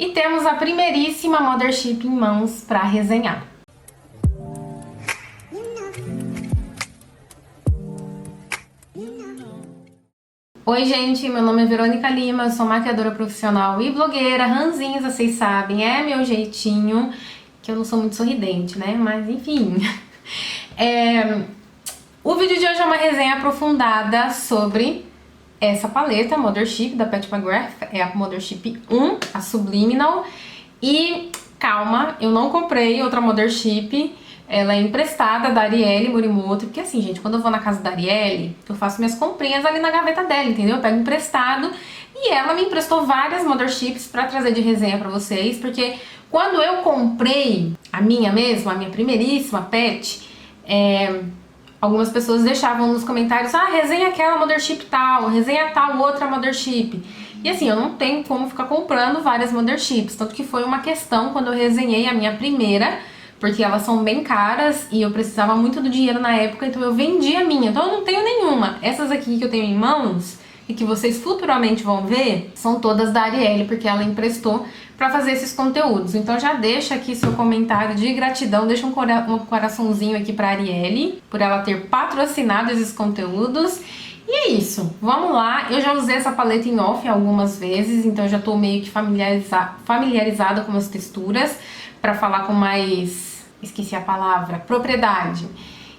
E temos a primeiríssima Mothership em mãos para resenhar. Oi gente, meu nome é Verônica Lima, eu sou maquiadora profissional e blogueira, ranzinza, vocês sabem, é meu jeitinho, que eu não sou muito sorridente, né, mas enfim. O vídeo de hoje é uma resenha aprofundada sobre essa paleta Mothership da Pat McGrath, é a Mothership 1, a Subliminal, e calma, eu não comprei outra Mothership. Ela é emprestada da Arielle Morimoto, porque assim, gente, quando eu vou na casa da Arielle, eu faço minhas comprinhas ali na gaveta dela, entendeu? Eu pego emprestado e ela me emprestou várias Motherships pra trazer de resenha pra vocês, porque quando eu comprei a minha mesma, a minha primeiríssima Pet, algumas pessoas deixavam nos comentários, resenha aquela Mothership tal, resenha tal outra Mothership. E assim, eu não tenho como ficar comprando várias Motherships, tanto que foi uma questão quando eu resenhei a minha primeira, porque elas são bem caras e eu precisava muito do dinheiro na época, então eu vendi a minha. Então eu não tenho nenhuma. Essas aqui que eu tenho em mãos e que vocês futuramente vão ver, são todas da Arielle, porque ela emprestou pra fazer esses conteúdos. Então já deixa aqui seu comentário de gratidão, deixa um coraçãozinho aqui pra Arielle, por ela ter patrocinado esses conteúdos. E é isso, vamos lá. Eu já usei essa paleta em off algumas vezes, então eu já tô meio que familiarizada com as texturas, pra falar com mais... esqueci a palavra, propriedade.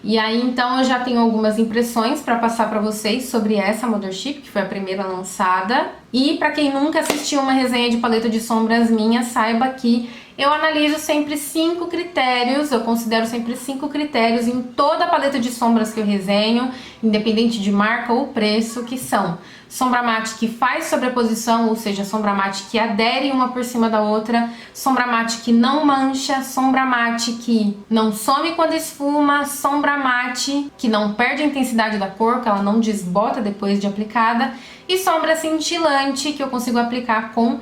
E aí, então, eu já tenho algumas impressões para passar para vocês sobre essa Mothership, que foi a primeira lançada. E para quem nunca assistiu uma resenha de paleta de sombras minha, saiba que eu analiso sempre 5 critérios, eu considero sempre 5 critérios em toda a paleta de sombras que eu resenho, independente de marca ou preço, que são sombra mate que faz sobreposição, ou seja, sombra mate que adere uma por cima da outra, sombra mate que não mancha, sombra mate que não some quando esfuma, sombra mate que não perde a intensidade da cor, que ela não desbota depois de aplicada, e sombra cintilante que eu consigo aplicar com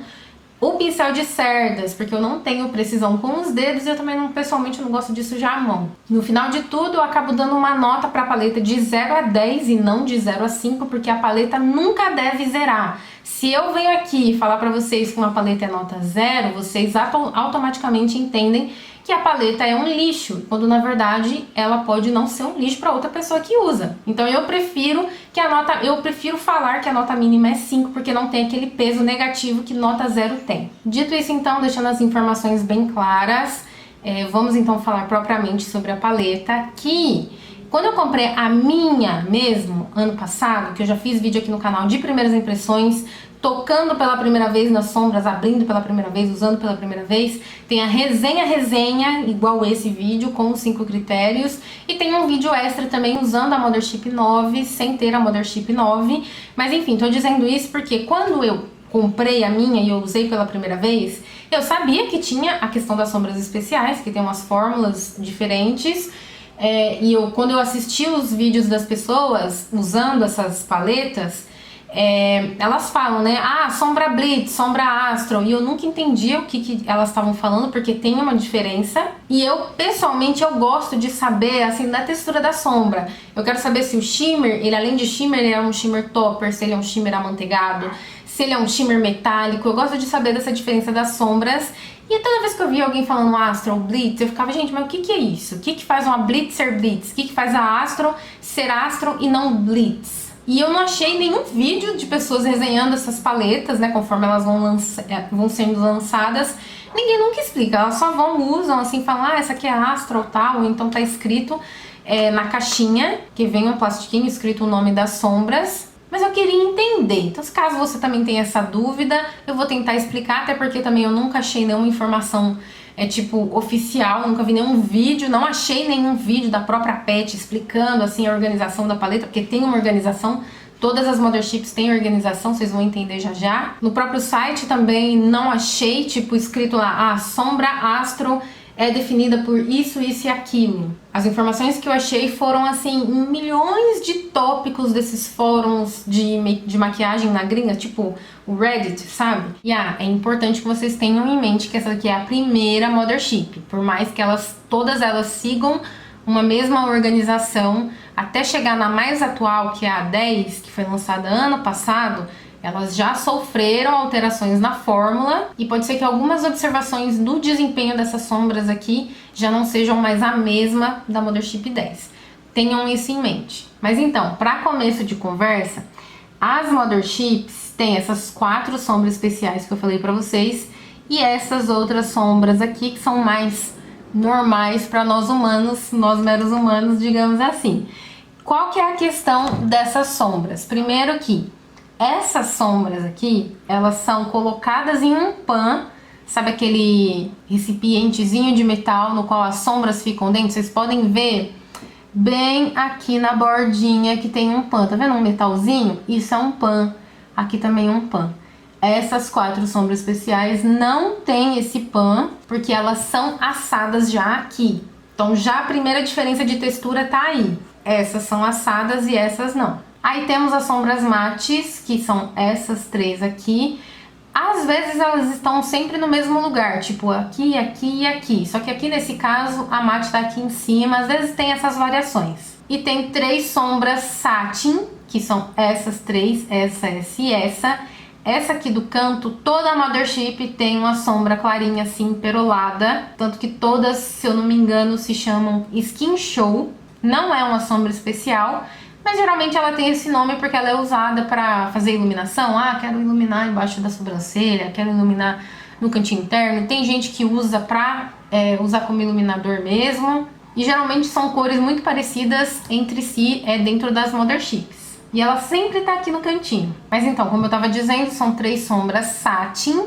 o pincel de cerdas, porque eu não tenho precisão com os dedos e eu também pessoalmente não gosto de sujar a mão. No final de tudo, eu acabo dando uma nota para a paleta de 0 a 10 e não de 0 a 5, porque a paleta nunca deve zerar. Se eu venho aqui falar para vocês que uma paleta é nota 0, vocês automaticamente entendem que a paleta é um lixo, quando na verdade ela pode não ser um lixo para outra pessoa que usa. Então eu prefiro falar que a nota mínima é 5, porque não tem aquele peso negativo que nota 0 tem. Dito isso, então, deixando as informações bem claras, vamos então falar propriamente sobre a paleta, que quando eu comprei a minha mesmo, ano passado, que eu já fiz vídeo aqui no canal de primeiras impressões, tocando pela primeira vez nas sombras, abrindo pela primeira vez, usando pela primeira vez, tem a resenha, igual esse vídeo, com os 5 critérios, e tem um vídeo extra também usando a Mothership 9, sem ter a Mothership 9, mas enfim, tô dizendo isso porque quando eu comprei a minha e eu usei pela primeira vez, eu sabia que tinha a questão das sombras especiais, que tem umas fórmulas diferentes, quando eu assisti os vídeos das pessoas usando essas paletas, elas falam, né, sombra Blitz, sombra Astro, e eu nunca entendia o que elas estavam falando, porque tem uma diferença, e eu, pessoalmente, eu gosto de saber, assim, da textura da sombra. Eu quero saber se o shimmer, ele além de shimmer, ele é um shimmer topper, se ele é um shimmer amanteigado, se ele é um shimmer metálico, eu gosto de saber dessa diferença das sombras. E toda vez que eu via alguém falando Astro ou Blitz, eu ficava, gente, mas o que é isso? O que faz uma Blitz ser Blitz? O que faz a Astro ser Astro e não Blitz? E eu não achei nenhum vídeo de pessoas resenhando essas paletas, né, conforme elas vão sendo lançadas. Ninguém nunca explica, elas só usam assim, falam, essa aqui é Astro ou tal, ou então tá escrito na caixinha, que vem um plastiquinho escrito o nome das sombras. Mas eu queria entender, então se caso você também tem essa dúvida, eu vou tentar explicar, até porque também eu nunca achei nenhuma informação oficial, nunca vi nenhum vídeo, não achei nenhum vídeo da própria Pet explicando assim a organização da paleta, porque tem uma organização, todas as Motherships têm organização, vocês vão entender já já. No próprio site também não achei, escrito lá, sombra Astro é definida por isso, isso e aquilo. As informações que eu achei foram assim, em milhões de tópicos desses fóruns de maquiagem na gringa, tipo o Reddit, sabe? E é importante que vocês tenham em mente que essa aqui é a primeira Mothership, por mais que todas elas sigam uma mesma organização, até chegar na mais atual, que é a 10, que foi lançada ano passado, Elas já sofreram alterações na fórmula e pode ser que algumas observações do desempenho dessas sombras aqui já não sejam mais a mesma da Mothership 10. Tenham isso em mente. Mas então, para começo de conversa, as Motherships têm essas 4 sombras especiais que eu falei para vocês e essas outras sombras aqui que são mais normais para nós humanos, nós meros humanos, digamos assim. Qual que é a questão dessas sombras? Primeiro que essas sombras aqui, elas são colocadas em um pan, sabe aquele recipientezinho de metal no qual as sombras ficam dentro? Vocês podem ver bem aqui na bordinha que tem um pan, tá vendo um metalzinho? Isso é um pan, aqui também é um pan. Essas 4 sombras especiais não tem esse pan, porque elas são assadas já aqui. Então já a primeira diferença de textura tá aí. Essas são assadas e essas não. Aí temos as sombras mates, que são essas 3 aqui. Às vezes elas estão sempre no mesmo lugar, tipo aqui, aqui e aqui. Só que aqui nesse caso a mate tá aqui em cima, às vezes tem essas variações. E tem 3 sombras satin, que são essas 3, essa e essa. Essa aqui do canto, toda a Mothership tem uma sombra clarinha assim, perolada. Tanto que todas, se eu não me engano, se chamam Skin Show. Não é uma sombra especial, mas geralmente ela tem esse nome porque ela é usada para fazer iluminação. Ah, quero iluminar embaixo da sobrancelha, quero iluminar no cantinho interno. Tem gente que usa pra usar como iluminador mesmo. E geralmente são cores muito parecidas entre si dentro das Motherships. E ela sempre tá aqui no cantinho. Mas então, como eu tava dizendo, são 3 sombras satin.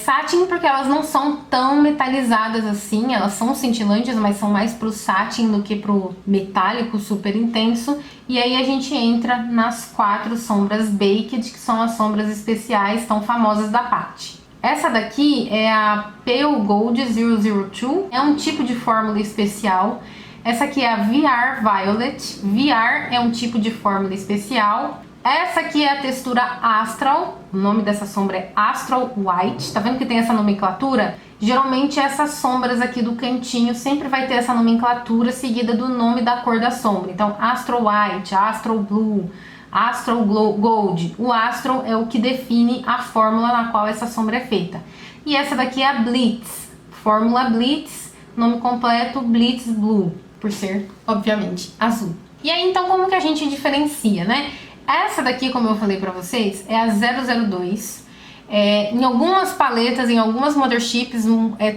Satin porque elas não são tão metalizadas assim, elas são cintilantes, mas são mais pro satin do que pro metálico super intenso. E aí a gente entra nas 4 sombras Baked, que são as sombras especiais tão famosas da Pat. Essa daqui é a Pale Gold 002, é um tipo de fórmula especial. Essa aqui é a VR Violet. VR é um tipo de fórmula especial. Essa aqui é a textura Astral, o nome dessa sombra é Astral White. Tá vendo que tem essa nomenclatura? Geralmente essas sombras aqui do cantinho sempre vai ter essa nomenclatura seguida do nome da cor da sombra. Então Astral White, Astral Blue, Astral Gold. O Astral é o que define a fórmula na qual essa sombra é feita. E essa daqui é a Blitz, fórmula Blitz, nome completo Blitz Blue, por ser, obviamente, azul. E aí então como que a gente diferencia, né? Essa daqui, como eu falei pra vocês, é a 002. Em algumas paletas, em algumas Motherships,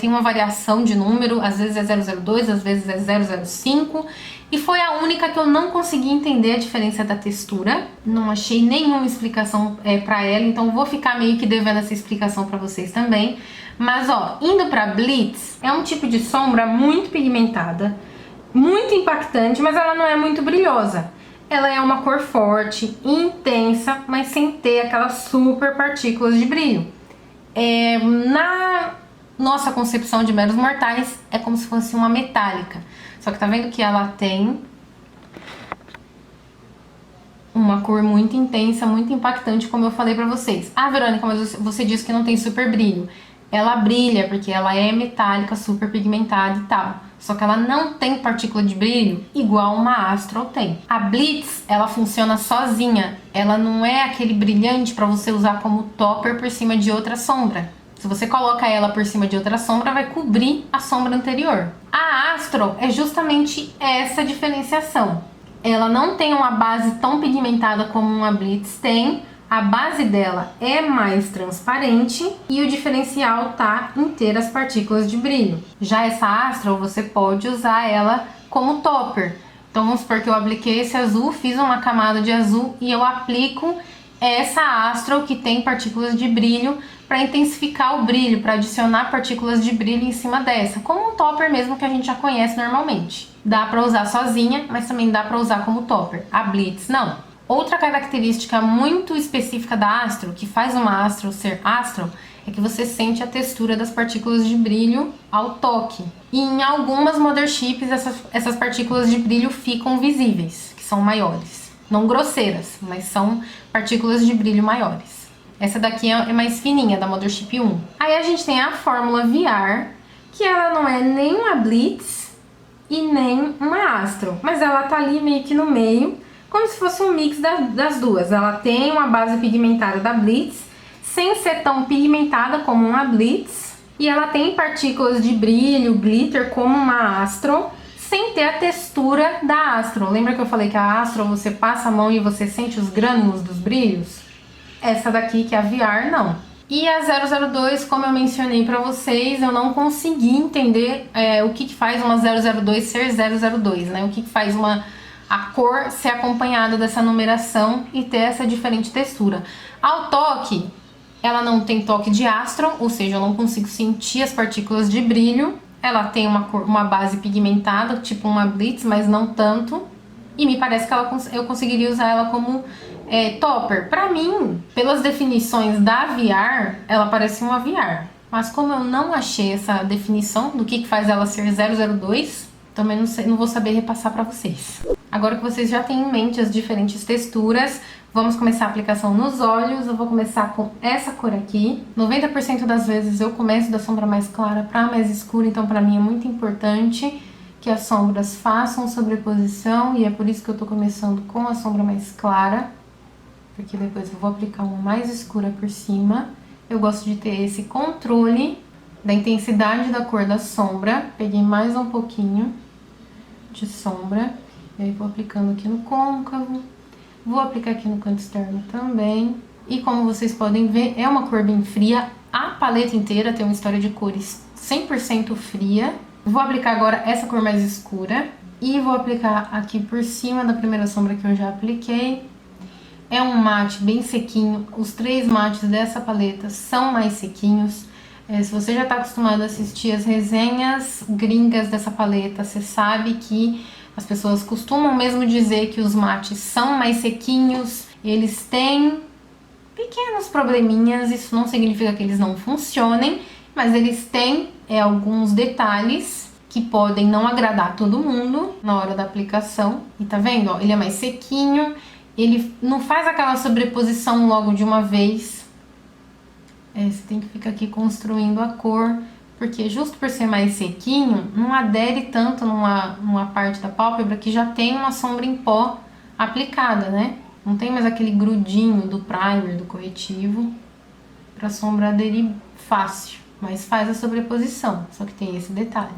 tem uma variação de número. Às vezes é 002, às vezes é 005. E foi a única que eu não consegui entender a diferença da textura. Não achei nenhuma explicação pra ela, então vou ficar meio que devendo essa explicação pra vocês também. Mas ó, indo pra Blitz, é um tipo de sombra muito pigmentada, muito impactante, mas ela não é muito brilhosa. Ela é uma cor forte, intensa, mas sem ter aquelas super partículas de brilho. Na nossa concepção de meros mortais, é como se fosse uma metálica. Só que tá vendo que ela tem uma cor muito intensa, muito impactante, como eu falei pra vocês. Ah, Verônica, mas você disse que não tem super brilho. Ela brilha porque ela é metálica, super pigmentada e tal. Só que ela não tem partícula de brilho igual uma Astral tem. A Blitz, ela funciona sozinha. Ela não é aquele brilhante para você usar como topper por cima de outra sombra. Se você coloca ela por cima de outra sombra, vai cobrir a sombra anterior. A Astral é justamente essa diferenciação. Ela não tem uma base tão pigmentada como uma Blitz tem. A base dela é mais transparente e o diferencial tá em ter as partículas de brilho. Já essa Astral, você pode usar ela como topper. Então vamos supor que eu apliquei esse azul, fiz uma camada de azul e eu aplico essa Astral que tem partículas de brilho para intensificar o brilho, para adicionar partículas de brilho em cima dessa, como um topper mesmo que a gente já conhece normalmente. Dá para usar sozinha, mas também dá para usar como topper. A Blitz não. Outra característica muito específica da Astral, que faz uma Astral ser Astral, é que você sente a textura das partículas de brilho ao toque. E em algumas Motherships essas partículas de brilho ficam visíveis, que são maiores. Não grosseiras, mas são partículas de brilho maiores. Essa daqui é mais fininha, da Mothership 1. Aí a gente tem a fórmula VR, que ela não é nem uma Blitz e nem uma Astral, mas ela tá ali meio que no meio, como se fosse um mix das duas. Ela tem uma base pigmentada da Blitz, sem ser tão pigmentada como uma Blitz. E ela tem partículas de brilho, glitter, como uma Astro, sem ter a textura da Astro. Lembra que eu falei que a Astro você passa a mão e você sente os grânulos dos brilhos? Essa daqui, que é a VR, não. E a 002, como eu mencionei pra vocês, eu não consegui entender o que faz uma 002 ser 002, né? O que faz a cor ser acompanhada dessa numeração e ter essa diferente textura. Ao toque, ela não tem toque de Astro, ou seja, eu não consigo sentir as partículas de brilho. Ela tem uma base pigmentada, tipo uma Blitz, mas não tanto. E me parece que eu conseguiria usar ela como topper. Pra mim, pelas definições da VR, ela parece uma VR. Mas como eu não achei essa definição do que faz ela ser 002, também não vou saber repassar pra vocês. Agora que vocês já têm em mente as diferentes texturas, vamos começar a aplicação nos olhos. Eu vou começar com essa cor aqui. 90% das vezes eu começo da sombra mais clara pra mais escura, então pra mim é muito importante que as sombras façam sobreposição, e é por isso que eu tô começando com a sombra mais clara, porque depois eu vou aplicar uma mais escura por cima. Eu gosto de ter esse controle da intensidade da cor da sombra. Peguei mais um pouquinho de sombra, e aí vou aplicando aqui no côncavo, vou aplicar aqui no canto externo também. E como vocês podem ver, é uma cor bem fria, a paleta inteira tem uma história de cores 100% fria. Vou aplicar agora essa cor mais escura e vou aplicar aqui por cima da primeira sombra que eu já apliquei. É um mate bem sequinho, os 3 mates dessa paleta são mais sequinhos. Se você já está acostumado a assistir as resenhas gringas dessa paleta, você sabe que as pessoas costumam mesmo dizer que os mates são mais sequinhos. Eles têm pequenos probleminhas, isso não significa que eles não funcionem, mas eles têm alguns detalhes que podem não agradar todo mundo na hora da aplicação. E tá vendo? Ó, ele é mais sequinho, ele não faz aquela sobreposição logo de uma vez. Você tem que ficar aqui construindo a cor, porque justo por ser mais sequinho, não adere tanto numa parte da pálpebra que já tem uma sombra em pó aplicada, né? Não tem mais aquele grudinho do primer, do corretivo, pra sombra aderir fácil. Mas faz a sobreposição, só que tem esse detalhe.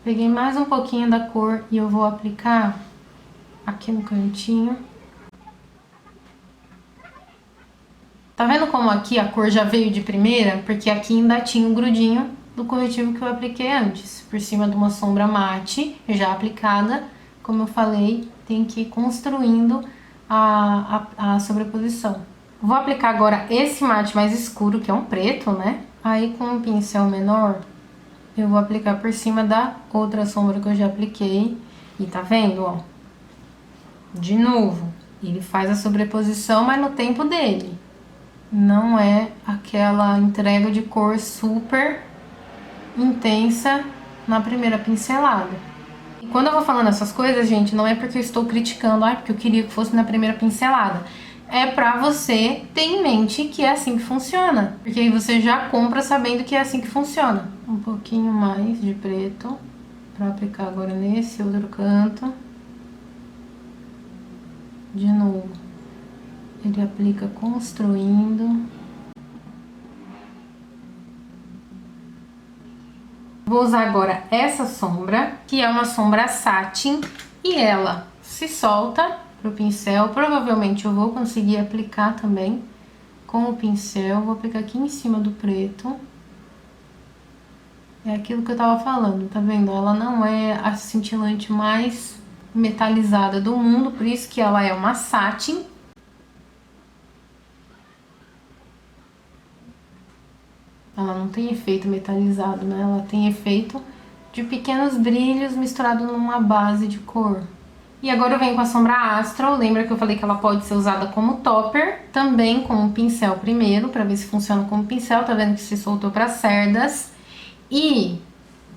Peguei mais um pouquinho da cor e eu vou aplicar aqui no cantinho. Tá vendo como aqui a cor já veio de primeira? Porque aqui ainda tinha o grudinho do corretivo que eu apliquei antes, por cima de uma sombra mate já aplicada. Como eu falei, tem que ir construindo a sobreposição. Vou aplicar agora esse mate mais escuro, que é um preto, né? Aí com um pincel menor, eu vou aplicar por cima da outra sombra que eu já apliquei. E tá vendo, ó? De novo, ele faz a sobreposição, mas no tempo dele. Não é aquela entrega de cor super intensa na primeira pincelada. E quando eu vou falando essas coisas, gente, não é porque eu estou criticando, porque eu queria que fosse na primeira pincelada. É pra você ter em mente que é assim que funciona. Porque aí você já compra sabendo que é assim que funciona. Um pouquinho mais de preto pra aplicar agora nesse outro canto. De novo. Ele aplica construindo. Vou usar agora essa sombra, que é uma sombra satin. E ela se solta pro pincel. Provavelmente eu vou conseguir aplicar também com o pincel. Vou aplicar aqui em cima do preto. É aquilo que eu tava falando, tá vendo? Ela não é a cintilante mais metalizada do mundo, por isso que ela é uma satin. Ela não tem efeito metalizado, né? Ela tem efeito de pequenos brilhos misturados numa base de cor. E agora eu venho com a sombra Astro. Lembra que eu falei que ela pode ser usada como topper, também com um pincel primeiro, pra ver se funciona como pincel. Tá vendo que se soltou para cerdas. E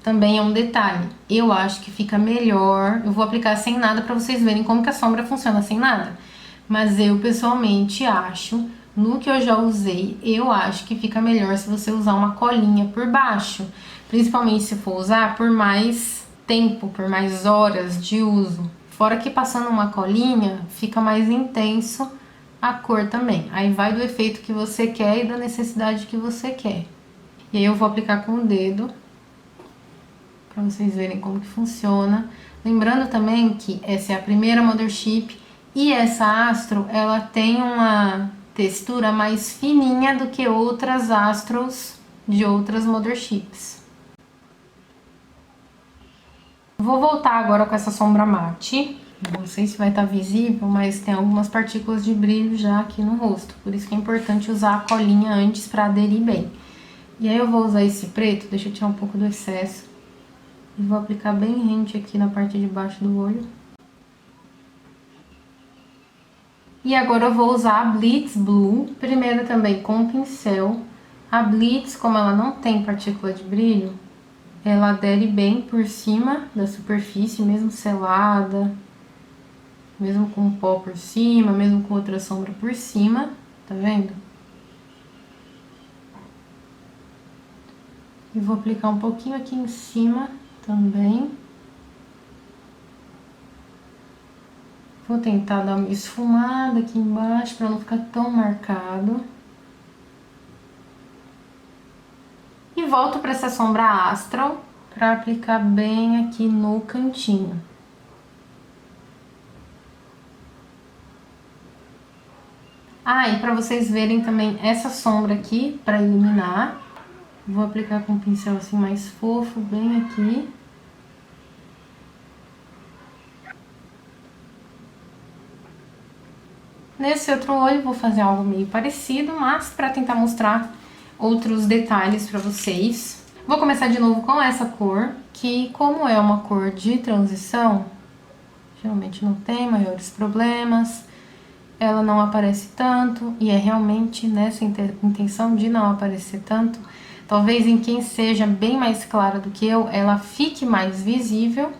também é um detalhe, eu acho que fica melhor, eu vou aplicar sem nada pra vocês verem como que a sombra funciona sem nada. Mas eu pessoalmente acho, no que eu já usei, eu acho que fica melhor se você usar uma colinha por baixo. Principalmente se for usar por mais tempo, por mais horas de uso. Fora que passando uma colinha, fica mais intenso a cor também. Aí vai do efeito que você quer e da necessidade que você quer. E aí eu vou aplicar com o dedo, pra vocês verem como que funciona. Lembrando também que essa é a primeira Mothership e essa Astro, ela tem uma textura mais fininha do que outras Astros de outras Motherships. Vou voltar agora com essa sombra mate. Não sei se vai estar visível, mas tem algumas partículas de brilho já aqui no rosto. Por isso que é importante usar a colinha antes para aderir bem. E aí eu vou usar esse preto, deixa eu tirar um pouco do excesso. E vou aplicar bem rente aqui na parte de baixo do olho. E agora eu vou usar a Blitz Blue, primeiro também com o pincel. A Blitz, como ela não tem partícula de brilho, ela adere bem por cima da superfície, mesmo selada, mesmo com pó por cima, mesmo com outra sombra por cima, tá vendo? E vou aplicar um pouquinho aqui em cima também. Vou tentar dar uma esfumada aqui embaixo para não ficar tão marcado. E volto para essa sombra Astral para aplicar bem aqui no cantinho. Ah, e para vocês verem também essa sombra aqui, para iluminar, vou aplicar com um pincel assim mais fofo, bem aqui. Nesse outro olho vou fazer algo meio parecido, mas para tentar mostrar outros detalhes para vocês. Vou começar de novo com essa cor, que como é uma cor de transição, geralmente não tem maiores problemas, ela não aparece tanto, e é realmente nessa intenção de não aparecer tanto. Talvez em quem seja bem mais clara do que eu, ela fique mais visível.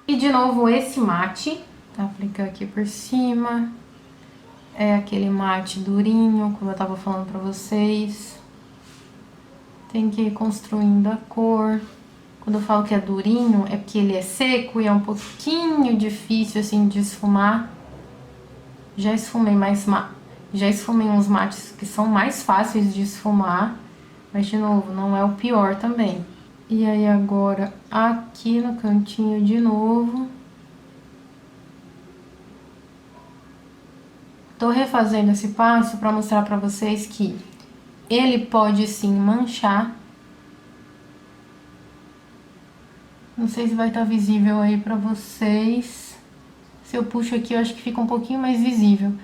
E de novo esse mate, tá? Aplicar aqui por cima. É aquele mate durinho, como eu tava falando pra vocês. Tem que ir construindo a cor. Quando eu falo que é durinho, é porque ele é seco e é um pouquinho difícil assim de esfumar. Já esfumei uns mates que são mais fáceis de esfumar, mas de novo, não é o pior também. E aí agora aqui no cantinho de novo. Tô refazendo esse passo para mostrar para vocês que ele pode sim manchar. Não sei se vai estar visível aí para vocês. Se eu puxo aqui, eu acho que fica um pouquinho mais visível.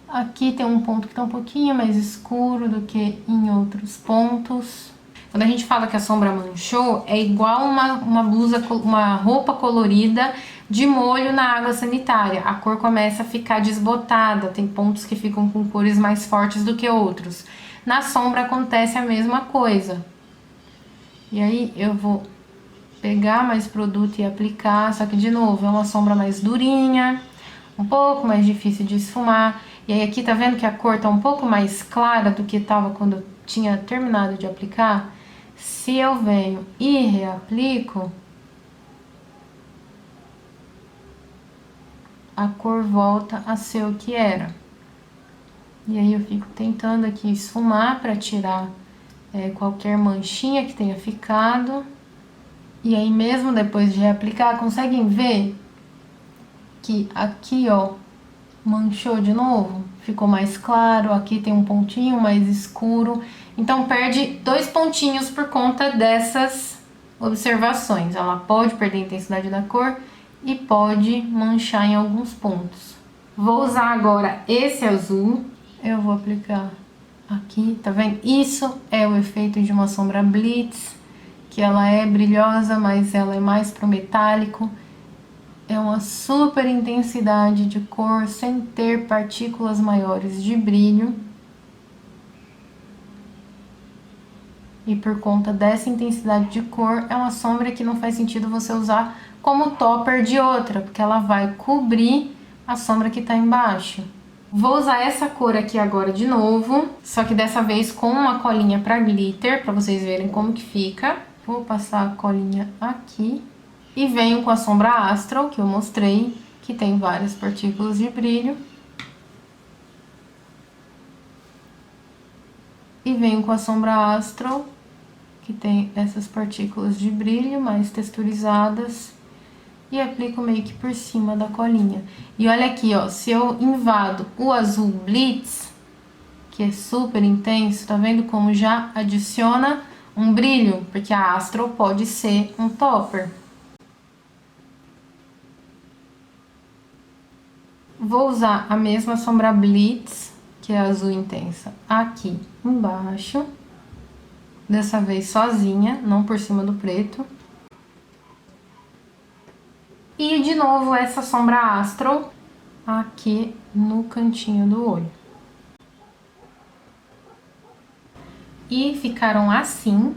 Aqui tem um ponto que tá um pouquinho mais escuro do que em outros pontos. Quando a gente fala que a sombra manchou, é igual uma roupa colorida de molho na água sanitária. A cor começa a ficar desbotada, tem pontos que ficam com cores mais fortes do que outros. Na sombra acontece a mesma coisa. E aí eu vou pegar mais produto e aplicar, só que de novo, é uma sombra mais durinha, um pouco mais difícil de esfumar. E aí aqui tá vendo que a cor tá um pouco mais clara do que tava quando eu tinha terminado de aplicar? Se eu venho e reaplico, a cor volta a ser o que era. E aí eu fico tentando aqui esfumar para tirar qualquer manchinha que tenha ficado. E aí mesmo depois de reaplicar, conseguem ver que aqui, ó, manchou de novo? Ficou mais claro, aqui tem um pontinho mais escuro. Então perde 2 pontinhos por conta dessas observações. Ela pode perder a intensidade da cor e pode manchar em alguns pontos. Vou usar agora esse azul. Eu vou aplicar aqui, tá vendo? Isso é o efeito de uma sombra Blitz, que ela é brilhosa, mas ela é mais pro metálico. É uma super intensidade de cor, sem ter partículas maiores de brilho. E por conta dessa intensidade de cor, é uma sombra que não faz sentido você usar como topper de outra, porque ela vai cobrir a sombra que tá embaixo. Vou usar essa cor aqui agora de novo, só que dessa vez com uma colinha pra glitter, pra vocês verem como que fica. Vou passar a colinha aqui. E venho com a sombra Astral, que eu mostrei, que tem várias partículas de brilho. E venho com a sombra Astral, que tem essas partículas de brilho mais texturizadas. E aplico meio que por cima da colinha. E olha aqui, ó, se eu invado o azul Blitz, que é super intenso, tá vendo como já adiciona um brilho? Porque a Astral pode ser um topper. Vou usar a mesma sombra Blitz, que é azul intensa, aqui embaixo. Dessa vez sozinha, não por cima do preto. E de novo essa sombra Astral aqui no cantinho do olho. E ficaram assim.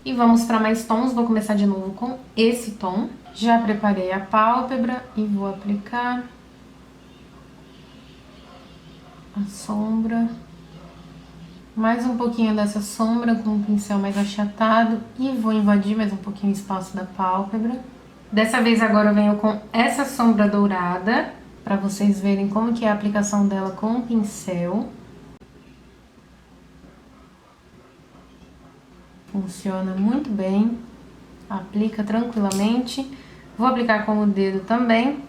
E vamos para mais tons, vou começar de novo com esse tom. Já preparei a pálpebra e vou aplicar a sombra. Mais um pouquinho dessa sombra com um pincel mais achatado e vou invadir mais um pouquinho o espaço da pálpebra. Dessa vez agora eu venho com essa sombra dourada, para vocês verem como que é a aplicação dela com o pincel. Funciona muito bem, aplica tranquilamente. Vou aplicar com o dedo também.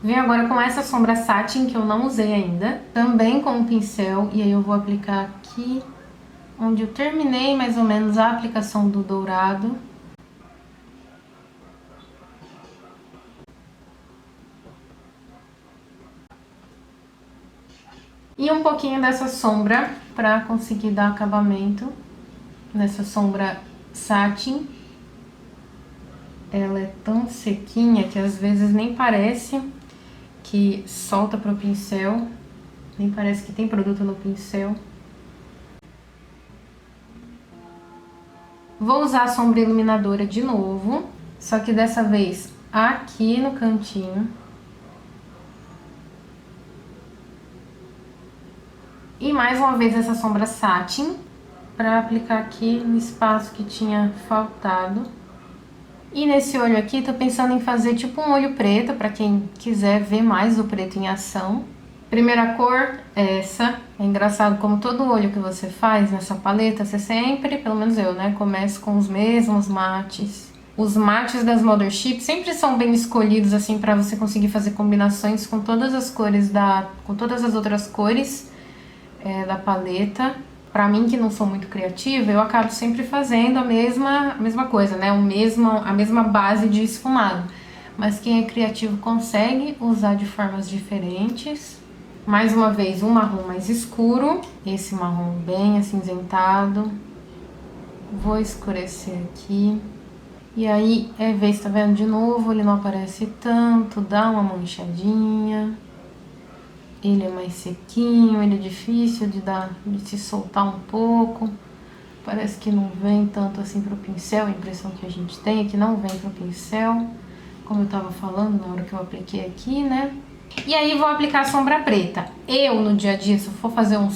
Venho agora com essa sombra satin, que eu não usei ainda, também com o pincel, e aí eu vou aplicar aqui, onde eu terminei mais ou menos a aplicação do dourado. E um pouquinho dessa sombra, para conseguir dar acabamento nessa sombra satin. Ela é tão sequinha que às vezes nem parece que solta pro pincel, nem parece que tem produto no pincel. Vou usar a sombra iluminadora de novo, só que dessa vez aqui no cantinho. E mais uma vez essa sombra satin, para aplicar aqui no espaço que tinha faltado. E nesse olho aqui, tô pensando em fazer tipo um olho preto, pra quem quiser ver mais o preto em ação. Primeira cor é essa. É engraçado como todo olho que você faz nessa paleta, você sempre, pelo menos eu, né, começo com os mesmos mates. Os mates das Mothership sempre são bem escolhidos, assim, pra você conseguir fazer combinações com todas as cores com todas as outras cores da paleta. Pra mim, que não sou muito criativa, eu acabo sempre fazendo a mesma coisa, né? A mesma base de esfumado. Mas quem é criativo consegue usar de formas diferentes. Mais uma vez, um marrom mais escuro. Esse marrom bem acinzentado. Vou escurecer aqui. E aí, tá vendo? De novo, ele não aparece tanto, dá uma manchadinha. Ele é mais sequinho, ele é difícil de se soltar um pouco. Parece que não vem tanto assim pro pincel, a impressão que a gente tem é que não vem pro pincel, como eu tava falando na hora que eu apliquei aqui, né? E aí vou aplicar a sombra preta. Eu, no dia a dia, se eu for fazer um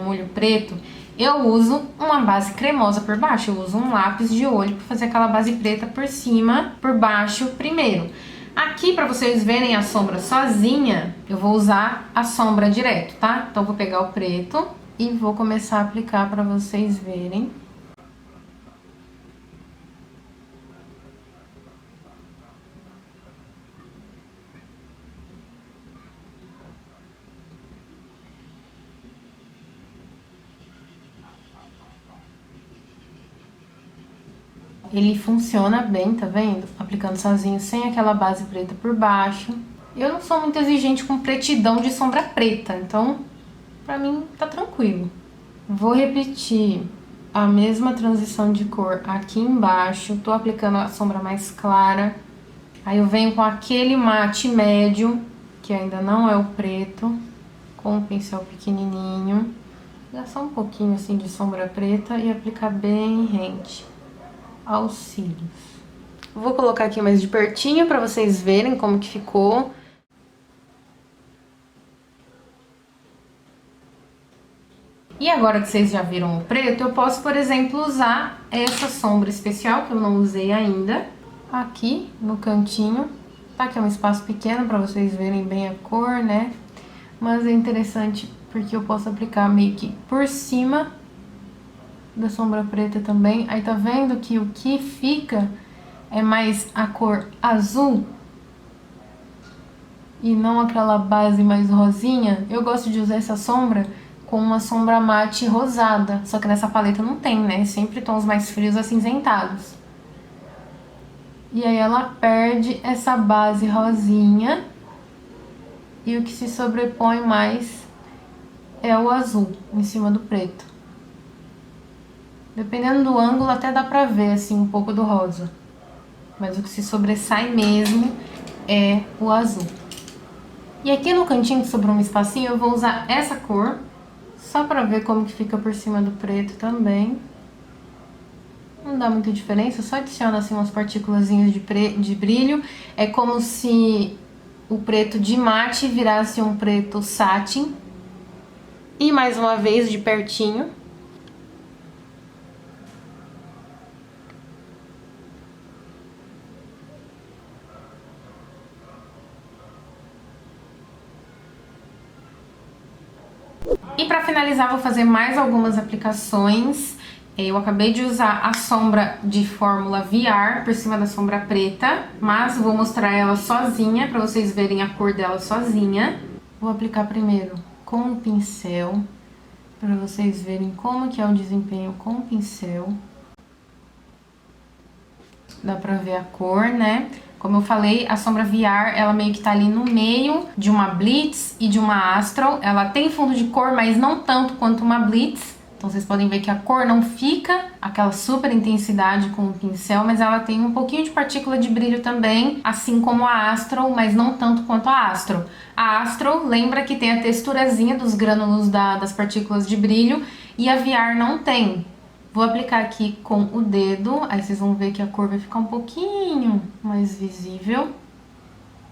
olho preto, eu uso uma base cremosa por baixo. Eu uso um lápis de olho para fazer aquela base preta por cima, por baixo primeiro. Aqui, pra vocês verem a sombra sozinha, eu vou usar a sombra direto, tá? Então, eu vou pegar o preto e vou começar a aplicar pra vocês verem. Ele funciona bem, tá vendo? Aplicando sozinho, sem aquela base preta por baixo. Eu não sou muito exigente com pretidão de sombra preta, então pra mim tá tranquilo. Vou repetir a mesma transição de cor aqui embaixo. Tô aplicando a sombra mais clara. Aí eu venho com aquele mate médio, que ainda não é o preto, com o pincel pequenininho. Dá só um pouquinho assim de sombra preta e aplicar bem rente aos cílios. Vou colocar aqui mais de pertinho pra vocês verem como que ficou. E agora que vocês já viram o preto, eu posso, por exemplo, usar essa sombra especial, que eu não usei ainda, aqui no cantinho. Tá, que é um espaço pequeno para vocês verem bem a cor, né? Mas é interessante porque eu posso aplicar meio que por cima da sombra preta também. Aí tá vendo que o que fica é mais a cor azul e não aquela base mais rosinha. Eu gosto de usar essa sombra com uma sombra mate rosada, só que nessa paleta não tem, né? Sempre tons mais frios acinzentados. E aí ela perde essa base rosinha e o que se sobrepõe mais é o azul em cima do preto. Dependendo do ângulo até dá pra ver assim um pouco do rosa, mas o que se sobressai mesmo é o azul. E aqui no cantinho que sobrou um espacinho eu vou usar essa cor, só pra ver como que fica por cima do preto também. Não dá muita diferença, só adiciona assim umas partículazinhas de brilho. É como se o preto de mate virasse um preto satin. E mais uma vez de pertinho. E para finalizar, vou fazer mais algumas aplicações. Eu acabei de usar a sombra de Fórmula VR por cima da sombra preta, mas vou mostrar ela sozinha para vocês verem a cor dela sozinha. Vou aplicar primeiro com o pincel, para vocês verem como que é o desempenho com o pincel. Dá pra ver a cor, né? Como eu falei, a sombra VR, ela meio que tá ali no meio de uma Blitz e de uma Astral. Ela tem fundo de cor, mas não tanto quanto uma Blitz. Então vocês podem ver que a cor não fica aquela super intensidade com o pincel, mas ela tem um pouquinho de partícula de brilho também, assim como a Astral, mas não tanto quanto a Astral. A Astral, lembra que tem a texturazinha dos grânulos das partículas de brilho, e a VR não tem. Vou aplicar aqui com o dedo, aí vocês vão ver que a cor vai ficar um pouquinho mais visível.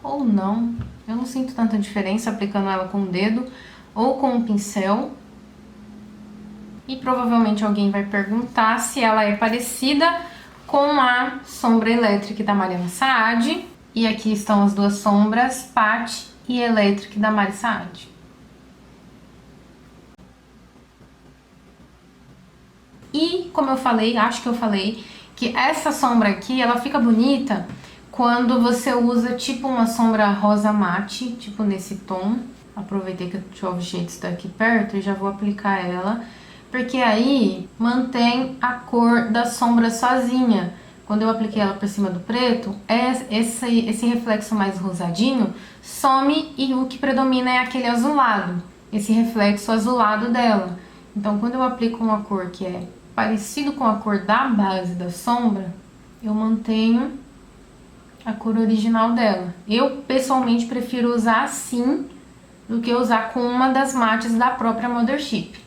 Ou não, eu não sinto tanta diferença aplicando ela com o dedo ou com o pincel. E provavelmente alguém vai perguntar se ela é parecida com a sombra Electric da Mariana Saad. E aqui estão as duas sombras, Pat e Electric da Mari Saad. E como eu falei, acho que eu falei, que essa sombra aqui, ela fica bonita quando você usa tipo uma sombra rosa mate, tipo nesse tom. Aproveitei que o 12 Shades está aqui perto e já vou aplicar ela, porque aí mantém a cor da sombra sozinha. Quando eu apliquei ela por cima do preto, esse reflexo mais rosadinho some e o que predomina é aquele azulado, esse reflexo azulado dela. Então quando eu aplico uma cor que é parecido com a cor da base da sombra, eu mantenho a cor original dela. Eu pessoalmente prefiro usar assim do que usar com uma das mates da própria Mothership.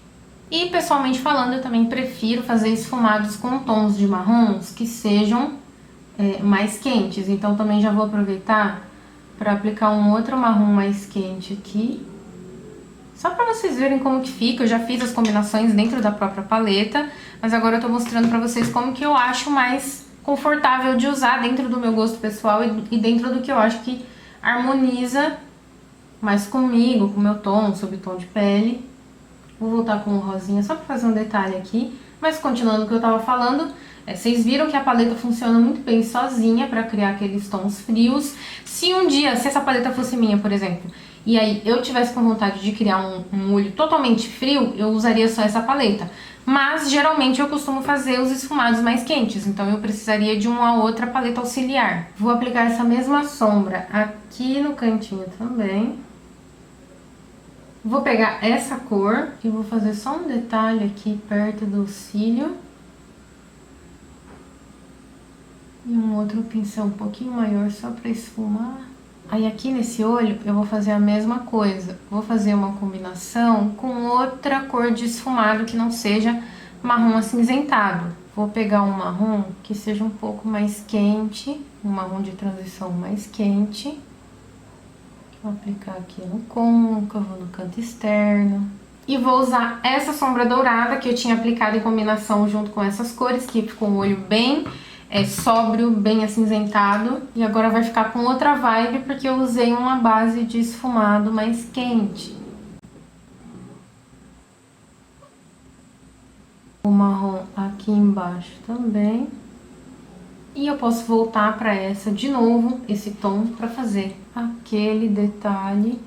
E pessoalmente falando, eu também prefiro fazer esfumados com tons de marrons que sejam mais quentes. Então também já vou aproveitar para aplicar um outro marrom mais quente aqui. Só para vocês verem como que fica, eu já fiz as combinações dentro da própria paleta, mas agora eu tô mostrando para vocês como que eu acho mais confortável de usar dentro do meu gosto pessoal e dentro do que eu acho que harmoniza mais comigo, com o meu tom, subtom de pele. Vou voltar com o rosinha só para fazer um detalhe aqui, mas continuando o que eu tava falando, vocês viram que a paleta funciona muito bem sozinha para criar aqueles tons frios. Se essa paleta fosse minha, por exemplo, e aí eu tivesse com vontade de criar um olho totalmente frio, eu usaria só essa paleta. Mas geralmente eu costumo fazer os esfumados mais quentes, então eu precisaria de uma outra paleta auxiliar. Vou aplicar essa mesma sombra aqui no cantinho também. Vou pegar essa cor e vou fazer só um detalhe aqui perto do cílio. E um outro pincel um pouquinho maior só para esfumar. Aí aqui nesse olho eu vou fazer a mesma coisa. Vou fazer uma combinação com outra cor de esfumado que não seja marrom acinzentado. Vou pegar um marrom que seja um pouco mais quente, um marrom de transição mais quente. Vou aplicar aqui no côncavo, no canto externo. E vou usar essa sombra dourada que eu tinha aplicado em combinação junto com essas cores, que ficou um olho bem sóbrio, bem acinzentado. E agora vai ficar com outra vibe, porque eu usei uma base de esfumado mais quente. O marrom aqui embaixo também. E eu posso voltar para essa de novo, esse tom, para fazer aquele detalhe.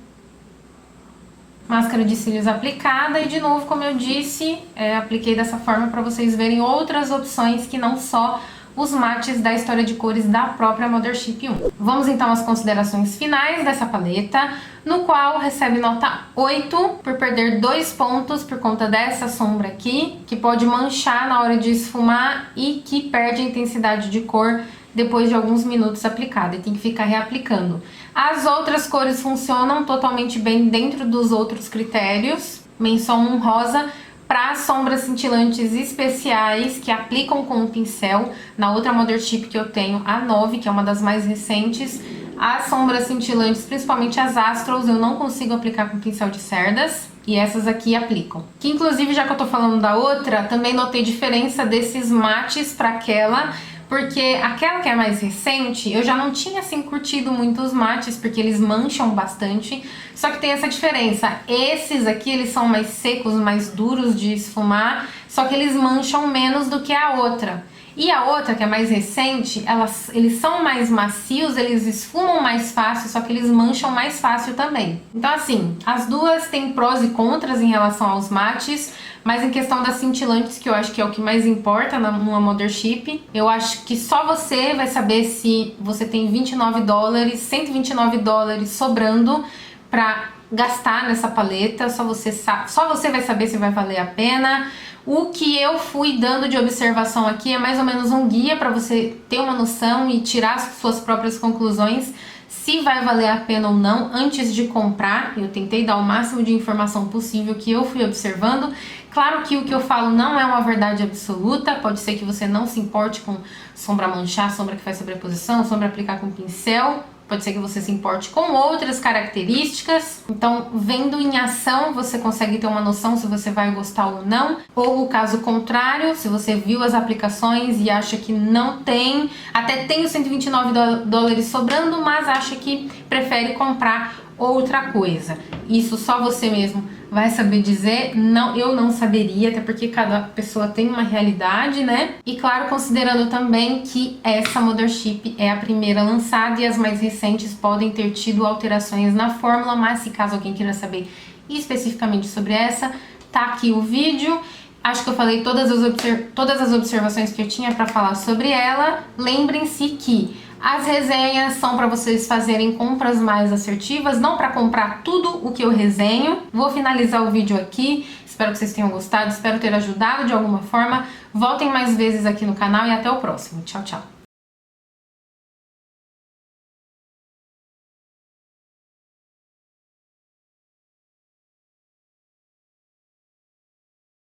Máscara de cílios aplicada e de novo, como eu disse, apliquei dessa forma para vocês verem outras opções que não só os mates da história de cores da própria Mothership 1. Vamos então às considerações finais dessa paleta, no qual recebe nota 8 por perder 2 pontos por conta dessa sombra aqui, que pode manchar na hora de esfumar e que perde a intensidade de cor depois de alguns minutos aplicada e tem que ficar reaplicando. As outras cores funcionam totalmente bem dentro dos outros critérios. Menção honrosa para sombras cintilantes especiais que aplicam com o pincel. Na outra Mothership que eu tenho, a 9, que é uma das mais recentes, as sombras cintilantes, principalmente as Astros, eu não consigo aplicar com pincel de cerdas. E essas aqui aplicam. Que inclusive, já que eu tô falando da outra, também notei diferença desses mates para aquela, porque aquela que é mais recente, eu já não tinha assim curtido muito os mates, porque eles mancham bastante, só que tem essa diferença. Esses aqui, eles são mais secos, mais duros de esfumar, só que eles mancham menos do que a outra. E a outra, que é mais recente, eles são mais macios, eles esfumam mais fácil, só que eles mancham mais fácil também. Então assim, as duas têm prós e contras em relação aos mates, mas em questão das cintilantes, que eu acho que é o que mais importa numa Mothership, eu acho que só você vai saber se você tem $29, $129 sobrando pra gastar nessa paleta, só você vai saber se vai valer a pena. O que eu fui dando de observação aqui é mais ou menos um guia para você ter uma noção e tirar as suas próprias conclusões se vai valer a pena ou não antes de comprar. Eu tentei dar o máximo de informação possível que eu fui observando. Claro que o que eu falo não é uma verdade absoluta, pode ser que você não se importe com sombra manchar, sombra que faz sobreposição, sombra aplicar com pincel. Pode ser que você se importe com outras características. Então, vendo em ação, você consegue ter uma noção se você vai gostar ou não. Ou o caso contrário, se você viu as aplicações e acha que não tem, até tem os $129 sobrando, mas acha que prefere comprar outra coisa. Isso só você mesmo vai saber dizer. Não, eu não saberia, até porque cada pessoa tem uma realidade, né? E claro, considerando também que essa Mothership é a primeira lançada e as mais recentes podem ter tido alterações na fórmula, mas se caso alguém queira saber especificamente sobre essa, tá aqui o vídeo. Acho que eu falei todas as observações que eu tinha para falar sobre ela. Lembrem-se que as resenhas são para vocês fazerem compras mais assertivas, não para comprar tudo o que eu resenho. Vou finalizar o vídeo aqui, espero que vocês tenham gostado, espero ter ajudado de alguma forma. Voltem mais vezes aqui no canal e até o próximo. Tchau, tchau!